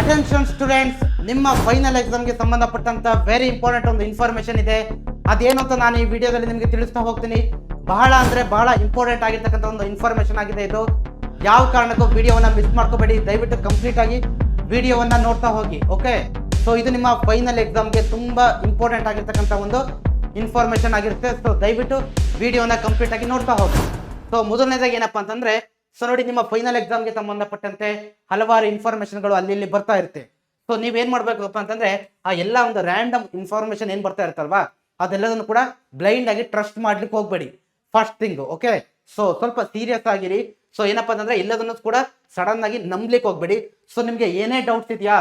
Attention students, ನಿಮ್ಮ final ಎಕ್ಸಾಮ್ಗೆ ಸಂಬಂಧಪಟ್ಟಂತ ವೆರಿ ಇಂಪಾರ್ಟೆಂಟ್ ಒಂದು ಇನ್ಫಾರ್ಮೇಶನ್ ಇದೆ. ಅದೇನು ಅಂತ ನಾನು ಈ ವಿಡಿಯೋದಲ್ಲಿ ನಿಮಗೆ ತಿಳಿಸ್ತಾ ಹೋಗ್ತೀನಿ. ಬಹಳ ಅಂದ್ರೆ ಬಹಳ ಇಂಪಾರ್ಟೆಂಟ್ ಆಗಿರ್ತಕ್ಕಂಥ ಒಂದು ಇನ್ಫಾರ್ಮೇಶನ್ ಆಗಿದೆ ಇದು. ಯಾವ ಕಾರಣಕ್ಕೂ ವಿಡಿಯೋವನ್ನ ಮಿಸ್ ಮಾಡ್ಕೋಬೇಡಿ, ದಯವಿಟ್ಟು ಕಂಪ್ಲೀಟ್ ಆಗಿ ವಿಡಿಯೋವನ್ನ ನೋಡ್ತಾ ಹೋಗಿ. ಓಕೆ, ಸೊ ಇದು ನಿಮ್ಮ ಫೈನಲ್ ಎಕ್ಸಾಮ್ಗೆ ತುಂಬಾ ಇಂಪಾರ್ಟೆಂಟ್ ಆಗಿರ್ತಕ್ಕಂಥ ಒಂದು ಇನ್ಫಾರ್ಮೇಶನ್ ಆಗಿರುತ್ತೆ. ಸೊ ದಯವಿಟ್ಟು ವಿಡಿಯೋನ ಕಂಪ್ಲೀಟ್ ಆಗಿ ನೋಡ್ತಾ ಹೋಗಿ. ಸೊ ಮೊದಲನೇದಾಗಿ ಏನಪ್ಪಾ ಅಂತಂದ್ರೆ, ಸೊ ನೋಡಿ, ನಿಮ್ಮ ಫೈನಲ್ ಎಕ್ಸಾಮ್ಗೆ ಸಂಬಂಧಪಟ್ಟಂತೆ ಹಲವಾರು ಇನ್ಫಾರ್ಮೇಶನ್ಗಳು ಅಲ್ಲಿ ಇಲ್ಲಿ ಬರ್ತಾ ಇರುತ್ತೆ. ಸೊ ನೀವೇನ್ ಮಾಡ್ಬೇಕಪ್ಪ ಅಂತಂದ್ರೆ, ಆ ಎಲ್ಲ ಒಂದು ರ್ಯಾಂಡಮ್ ಇನ್ಫಾರ್ಮೇಶನ್ ಏನ್ ಬರ್ತಾ ಇರುತ್ತಲ್ವಾ, ಅದೆಲ್ಲದನ್ನು ಕೂಡ ಬ್ಲೈಂಡ್ ಆಗಿ ಟ್ರಸ್ಟ್ ಮಾಡ್ಲಿಕ್ಕೆ ಹೋಗ್ಬೇಡಿ. First thing, okay. ಸೊ ಸ್ವಲ್ಪ ಸೀರಿಯಸ್ ಆಗಿರಿ. ಸೊ ಏನಪ್ಪಾ ಅಂತಂದ್ರೆ, ಎಲ್ಲದನ್ನು ಕೂಡ ಸಡನ್ ಆಗಿ ನಂಬ್ಲಿಕ್ಕೆ ಹೋಗ್ಬೇಡಿ. ಸೊ ನಿಮ್ಗೆ ಏನೇ ಡೌಟ್ಸ್ ಇದೆಯಾ,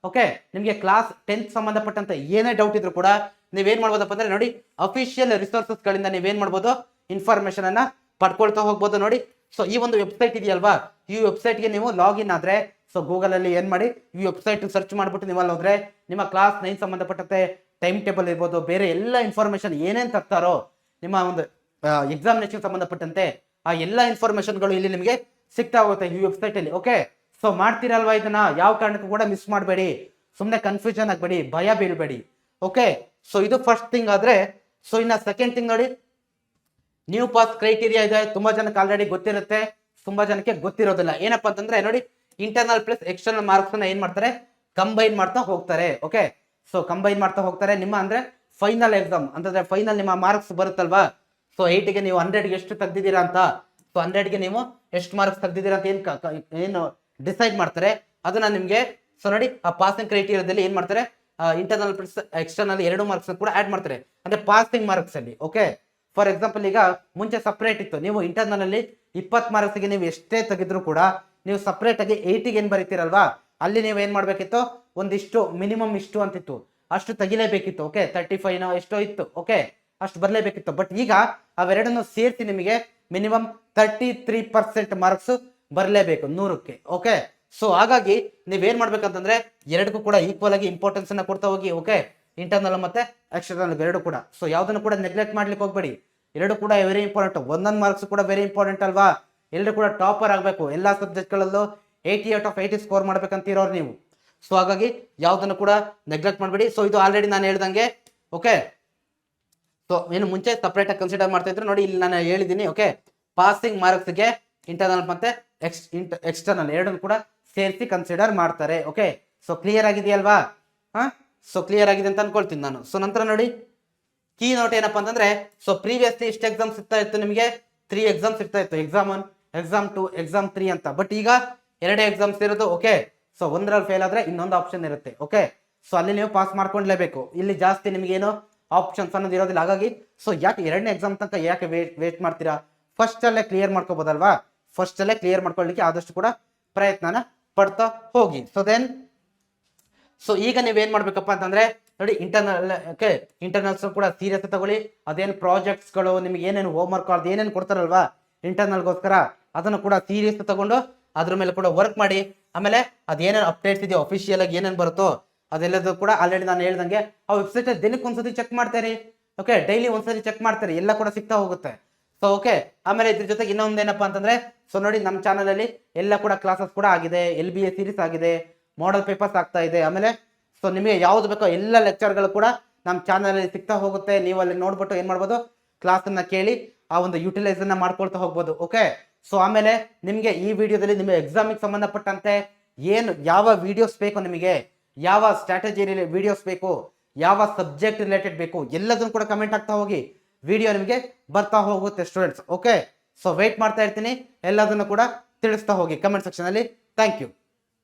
ಓಕೆ, ನಿಮ್ಗೆ ಕ್ಲಾಸ್ 10th ಸಂಬಂಧಪಟ್ಟಂತೆ ಏನೇ ಡೌಟ್ ಇದ್ರು ಕೂಡ ನೀವೇನ್ ಮಾಡ್ಬೋದಪ್ಪ ಅಂದ್ರೆ, ನೋಡಿ, ಅಫಿಷಿಯಲ್ ರಿಸೋರ್ಸಸ್ ಗಳಿಂದ ನೀವೇನ್ ಮಾಡ್ಬೋದು, ಇನ್ಫಾರ್ಮೇಶನ್ ಅನ್ನ ಪಡ್ಕೊಳ್ತಾ ಹೋಗ್ಬೋದು. ನೋಡಿ, ಸೊ ಈ ಒಂದು ವೆಬ್ಸೈಟ್ ಇದೆಯಲ್ವಾ, ಈ ವೆಬ್ಸೈಟ್ಗೆ ನೀವು ಲಾಗಿನ್ ಆದ್ರೆ, ಸೊ ಗೂಗಲ್ ಅಲ್ಲಿ ಏನ್ ಮಾಡಿ, ಈ ವೆಬ್ಸೈಟ್ ಸರ್ಚ್ ಮಾಡ್ಬಿಟ್ಟು ನೀವು ಅಲ್ಲಿ ಹೋದ್ರೆ ನಿಮ್ಮ ಕ್ಲಾಸ್ 9 ಸಂಬಂಧಪಟ್ಟಂತೆ ಟೈಮ್ ಟೇಬಲ್ ಇರ್ಬೋದು, ಬೇರೆ ಎಲ್ಲ ಇನ್ಫಾರ್ಮೇಶನ್ ಏನೇನ್ ತರ್ತಾರೋ ನಿಮ್ಮ ಒಂದು ಎಕ್ಸಾಮಿನೇಷನ್ ಸಂಬಂಧಪಟ್ಟಂತೆ ಆ ಎಲ್ಲ ಇನ್ಫಾರ್ಮೇಶನ್ಗಳು ಇಲ್ಲಿ ನಿಮಗೆ ಸಿಗ್ತಾ ಹೋಗುತ್ತೆ ಈ ವೆಬ್ಸೈಟ್ ಅಲ್ಲಿ. ಓಕೆ, ಸೊ ಮಾಡ್ತೀರಲ್ವಾ ಇದನ್ನ, ಯಾವ ಕಾರಣಕ್ಕೂ ಕೂಡ ಮಿಸ್ ಮಾಡಬೇಡಿ. ಸುಮ್ಮನೆ ಕನ್ಫ್ಯೂಷನ್ ಆಗಬೇಡಿ, ಭಯ ಬೀಳ್ಬೇಡಿ. ಓಕೆ, ಸೊ ಇದು ಫಸ್ಟ್ ಥಿಂಗ್ ಆದ್ರೆ, ಸೊ ಇನ್ನ ಸೆಕೆಂಡ್ ಥಿಂಗ್ ನೋಡಿ, ನ್ಯೂ ಪಾಸ್ ಕ್ರೈಟೀರಿಯಾ ಇದೆ. ತುಂಬಾ ಜನಕ್ಕೆ ಆಲ್ರೆಡಿ ಗೊತ್ತಿರುತ್ತೆ, ತುಂಬಾ ಜನಕ್ಕೆ ಗೊತ್ತಿರೋದಿಲ್ಲ. ಏನಪ್ಪಾ ಅಂತಂದ್ರೆ, ನೋಡಿ, ಇಂಟರ್ನಲ್ ಪ್ಲಸ್ ಎಕ್ಸ್ಟರ್ನಲ್ ಮಾರ್ಕ್ಸ್ ಅನ್ನ ಏನ್ ಮಾಡ್ತಾರೆ, ಕಂಬೈನ್ ಮಾಡ್ತಾ ಹೋಗ್ತಾರೆ. ಓಕೆ, ಸೊ ಕಂಬೈನ್ ಮಾಡ್ತಾ ಹೋಗ್ತಾರೆ. ನಿಮ್ಮ ಅಂದ್ರೆ ಫೈನಲ್ ಎಕ್ಸಾಮ್ ಅಂತಂದ್ರೆ ಫೈನಲ್ ನಿಮ್ಮ ಮಾರ್ಕ್ಸ್ ಬರುತ್ತಲ್ವಾ, ಸೊ 8ಗೆ ನೀವು 100ಗೆ ಎಷ್ಟು ತೆಗ್ದಿದ್ದೀರಾ ಅಂತ, ಸೊ 100ಗೆ ನೀವು ಎಷ್ಟು ಮಾರ್ಕ್ಸ್ ತೆಗ್ದಿದ್ದೀರಾ ಅಂತ ಏನು ಡಿಸೈಡ್ ಮಾಡ್ತಾರೆ, ಅದನ್ನ ನಿಮ್ಗೆ, ಸೊ ನೋಡಿ, ಆ ಪಾಸಿಂಗ್ ಕ್ರೈಟೀರಿಯಾದಲ್ಲಿ ಏನ್ ಮಾಡ್ತಾರೆ, ಇಂಟರ್ನಲ್ ಪ್ಲಸ್ ಎಕ್ಸ್ಟರ್ನಲ್ 2 ಮಾರ್ಕ್ಸ್ ಕೂಡ ಆಡ್ ಮಾಡ್ತಾರೆ, ಅಂದ್ರೆ ಪಾಸಿಂಗ್ ಮಾರ್ಕ್ಸ್ ಅಲ್ಲಿ. ಓಕೆ, ಫಾರ್ ಎಕ್ಸಾಂಪಲ್, ಈಗ ಮುಂಚೆ ಸಪ್ರೇಟ್ ಇತ್ತು, ನೀವು ಇಂಟರ್ನಲ್ ಅಲ್ಲಿ 20 ಮಾರ್ಕ್ಸ್ಗೆ ನೀವು ಎಷ್ಟೇ ತೆಗೆದ್ರು ಕೂಡ ನೀವು ಸಪ್ರೇಟ್ ಆಗಿ 80ಗೆ ಏನ್ ಬರೀತೀರಲ್ವಾ, ಅಲ್ಲಿ ನೀವು ಏನ್ ಮಾಡ್ಬೇಕಿತ್ತು, ಒಂದಿಷ್ಟು ಮಿನಿಮಮ್ ಇಷ್ಟು ಅಂತಿತ್ತು, ಅಷ್ಟು ತೆಗಿಲೇಬೇಕಿತ್ತು. ಓಕೆ, 35 ಎಷ್ಟೋ ಇತ್ತು, ಓಕೆ, ಅಷ್ಟು ಬರಲೇಬೇಕಿತ್ತು. ಬಟ್ ಈಗ ಅವೆರಡನ್ನು ಸೇರಿಸಿ ನಿಮಗೆ ಮಿನಿಮಮ್ 33% ಮಾರ್ಕ್ಸ್ ಬರಲೇಬೇಕು 100ಕ್ಕೆ. ಓಕೆ, ಸೊ ಹಾಗಾಗಿ ನೀವೇನ್ ಮಾಡ್ಬೇಕಂತಂದ್ರೆ, ಎರಡಕ್ಕೂ ಕೂಡ ಈಕ್ವಲ್ ಆಗಿ ಇಂಪಾರ್ಟೆನ್ಸ್ ಅನ್ನ ಕೊಡ್ತಾ ಹೋಗಿ. ಓಕೆ, ಇಂಟರ್ನಲ್ ಮತ್ತೆ ಎಕ್ಸ್ಟರ್ನಲ್ ಎರಡು ಕೂಡ. ಸೊ ಯಾವ್ದನ್ನು ಕೂಡ ನೆಗ್ಲೆಕ್ಟ್ ಮಾಡ್ಲಿಕ್ಕೆ ಹೋಗ್ಬೇಡಿ, ಎರಡು ಕೂಡ ವೆರಿ ಇಂಪಾರ್ಟೆಂಟ್. ಒಂದೊಂದು ಮಾರ್ಕ್ಸ್ ಕೂಡ ವೆರಿ ಇಂಪಾರ್ಟೆಂಟ್ ಅಲ್ವಾ, ಎಲ್ಲರೂ ಕೂಡ ಟಾಪರ್ ಆಗಬೇಕು, ಎಲ್ಲಾ ಸಬ್ಜೆಕ್ಟ್ಗಳಲ್ಲೂ 80/80 ಸ್ಕೋರ್ ಮಾಡ್ಬೇಕಂತಿರೋರು ನೀವು. ಸೊ ಹಾಗಾಗಿ ಯಾವ್ದನ್ನು ಕೂಡ ನೆಗ್ಲೆಕ್ಟ್ ಮಾಡಬೇಡಿ. ಸೊ ಇದು ಆಲ್ರೆಡಿ ನಾನು ಹೇಳ್ದಂಗೆ, ಓಕೆ, ಸೊ ಏನು ಮುಂಚೆ ಸಪ್ರೇಟ್ ಆಗಿ ಕನ್ಸಿಡರ್ ಮಾಡ್ತಾ ಇದ್ರು, ನೋಡಿ ಇಲ್ಲಿ ನಾನು ಹೇಳಿದ್ದೀನಿ. ಓಕೆ, ಪಾಸಿಂಗ್ ಮಾರ್ಕ್ಸ್ಗೆ ಇಂಟರ್ನಲ್ ಮತ್ತೆ ಎಕ್ಸ್ಟರ್ನಲ್ ಎರಡನ್ನು ಕೂಡ ಸೇರಿಸಿ ಕನ್ಸಿಡರ್ ಮಾಡ್ತಾರೆ. ಓಕೆ, ಸೊ ಕ್ಲಿಯರ್ ಆಗಿದೆಯಲ್ವಾ? ಸೊ ಕ್ಲಿಯರ್ ಆಗಿದೆ ಅಂತ ಅನ್ಕೊಳ್ತೀನಿ ನಾನು. ಸೊ ನಂತರ ನೋಡಿ, ಕೀ ನೋಟ್ ಏನಪ್ಪಾ ಅಂತಂದ್ರೆ, ಸೊ ಪ್ರೀವಿಯಸ್ಲಿ ಇಷ್ಟು ಎಕ್ಸಾಮ್ಸ್ ಇರ್ತಾ ಇತ್ತು ನಿಮಗೆ, 3 ಎಕ್ಸಾಮ್ಸ್ ಇರ್ತಾ ಇತ್ತು, ಎಕ್ಸಾಮ್ 1, ಎಕ್ಸಾಮ್ 2, ಎಕ್ಸಾಮ್ 3 ಅಂತ. ಬಟ್ ಈಗ 2 ಎಕ್ಸಾಮ್ಸ್ ಇರೋದು. ಓಕೆ, ಸೊ ಒಂದರಲ್ಲಿ ಫೇಲ್ ಆದ್ರೆ ಇನ್ನೊಂದು ಆಪ್ಷನ್ ಇರುತ್ತೆ. ಓಕೆ, ಸೊ ಅಲ್ಲಿ ನೀವು ಪಾಸ್ ಮಾಡ್ಕೊಂಡ್ಲೇಬೇಕು. ಇಲ್ಲಿ ಜಾಸ್ತಿ ನಿಮ್ಗೆ ಏನು ಆಪ್ಷನ್ಸ್ ಅನ್ನೋದು ಇರೋದಿಲ್ಲ. ಹಾಗಾಗಿ ಸೊ ಯಾಕೆ 2ನೇ ಎಕ್ಸಾಮ್ ತನಕ ಯಾಕೆ ವೇಟ್ ಮಾಡ್ತೀರಾ, ಫಸ್ಟ್ ಅಲ್ಲೇ ಕ್ಲಿಯರ್ ಮಾಡ್ಕೋಬಹುದಲ್ವಾ. ಫಸ್ಟ್ ಅಲ್ಲೇ ಕ್ಲಿಯರ್ ಮಾಡ್ಕೊಳ್ಳಿಕ್ಕೆ ಆದಷ್ಟು ಕೂಡ ಪ್ರಯತ್ನನ ಪಡ್ತಾ ಹೋಗಿ. ಸೊ ಈಗ ನೀವೇನ್ ಮಾಡ್ಬೇಕಪ್ಪ ಅಂತಂದ್ರೆ, ನೋಡಿ, ಇಂಟರ್ನಲ್ಸ್ ಕೂಡ ಸೀರಿಯಸ್ ತಗೊಳ್ಳಿ. ಅದೇನು ಪ್ರಾಜೆಕ್ಟ್ಸ್ಗಳು ನಿಮ್ಗೆ ಏನೇನು ಹೋಮ್ ವರ್ಕ್ ಅದು ಏನೇನು ಕೊಡ್ತಾರಲ್ವಾ ಇಂಟರ್ನಲ್ಗೋಸ್ಕರ, ಅದನ್ನು ಕೂಡ ಸೀರಿಯಸ್ ತಗೊಂಡು ಅದ್ರ ಮೇಲೆ ಕೂಡ ವರ್ಕ್ ಮಾಡಿ. ಆಮೇಲೆ ಅದೇನೇನು ಅಪ್ಡೇಟ್ಸ್ ಇದೆಯೋ ಅಫಿಷಿಯಲ್ ಆಗಿ ಏನೇನು ಬರುತ್ತೋ ಅದೆಲ್ಲದೂ ಕೂಡ ಆಲ್ರೆಡಿ ನಾನು ಹೇಳ್ದಂಗೆ ಆ ವೆಬ್ಸೈಟ್ ದಿನಕ್ಕೆ ಒಂದ್ಸತಿ ಚೆಕ್ ಮಾಡ್ತಾರೆ. ಓಕೆ, ಡೈಲಿ ಒಂದ್ಸತಿ ಚೆಕ್ ಮಾಡ್ತಾರೆ, ಎಲ್ಲ ಕೂಡ ಸಿಗ್ತಾ ಹೋಗುತ್ತೆ. ಸೊ ಓಕೆ, ಆಮೇಲೆ ಇದ್ರ ಜೊತೆಗೆ ಇನ್ನೊಂದೇನಪ್ಪ ಅಂತಂದ್ರೆ, ಸೊ ನೋಡಿ, ನಮ್ಮ ಚಾನಲ್ ಅಲ್ಲಿ ಎಲ್ಲ ಕೂಡ ಕ್ಲಾಸಸ್ ಕೂಡ ಆಗಿದೆ, LBA ಸೀರೀಸ್ ಆಗಿದೆ, ಮಾಡಲ್ ಪೇಪರ್ಸ್ ಆಗ್ತಾ ಇದೆ. ಆಮೇಲೆ ಸೊ ನಿಮಗೆ ಯಾವ್ದು ಬೇಕೋ ಎಲ್ಲ ಲೆಕ್ಚರ್ಗಳು ಕೂಡ ನಮ್ಮ ಚಾನಲ್ ಅಲ್ಲಿ ಸಿಗ್ತಾ ಹೋಗುತ್ತೆ. ನೀವು ಅಲ್ಲಿ ನೋಡ್ಬಿಟ್ಟು ಏನ್ ಮಾಡ್ಬೋದು, ಕ್ಲಾಸ್ ಅನ್ನ ಕೇಳಿ ಆ ಒಂದು ಯುಟಿಲೈಸ್ ಅನ್ನ ಮಾಡ್ಕೊಳ್ತಾ ಹೋಗ್ಬೋದು. ಓಕೆ, ಸೊ ಆಮೇಲೆ ನಿಮ್ಗೆ ಈ ವಿಡಿಯೋದಲ್ಲಿ ನಿಮ್ಮ ಎಕ್ಸಾಮಿಗೆ ಸಂಬಂಧಪಟ್ಟಂತೆ ಯಾವ ವಿಡಿಯೋಸ್ ಬೇಕು, ನಿಮಗೆ ಯಾವ ಸ್ಟ್ರಾಟಜಿ ವಿಡಿಯೋಸ್ ಬೇಕು, ಯಾವ ಸಬ್ಜೆಕ್ಟ್ ರಿಲೇಟೆಡ್ ಬೇಕು, ಎಲ್ಲದನ್ನು ಕೂಡ ಕಮೆಂಟ್ ಆಗ್ತಾ ಹೋಗಿ, ವಿಡಿಯೋ ನಿಮಗೆ ಬರ್ತಾ ಹೋಗುತ್ತೆ ಸ್ಟೂಡೆಂಟ್ಸ್. ಓಕೆ, ಸೊ ವೇಟ್ ಮಾಡ್ತಾ ಇರ್ತೀನಿ, ಎಲ್ಲದನ್ನು ಕೂಡ ತಿಳಿಸ್ತಾ ಹೋಗಿ ಕಮೆಂಟ್ ಸೆಕ್ಷನ್ ಅಲ್ಲಿ. Thank you.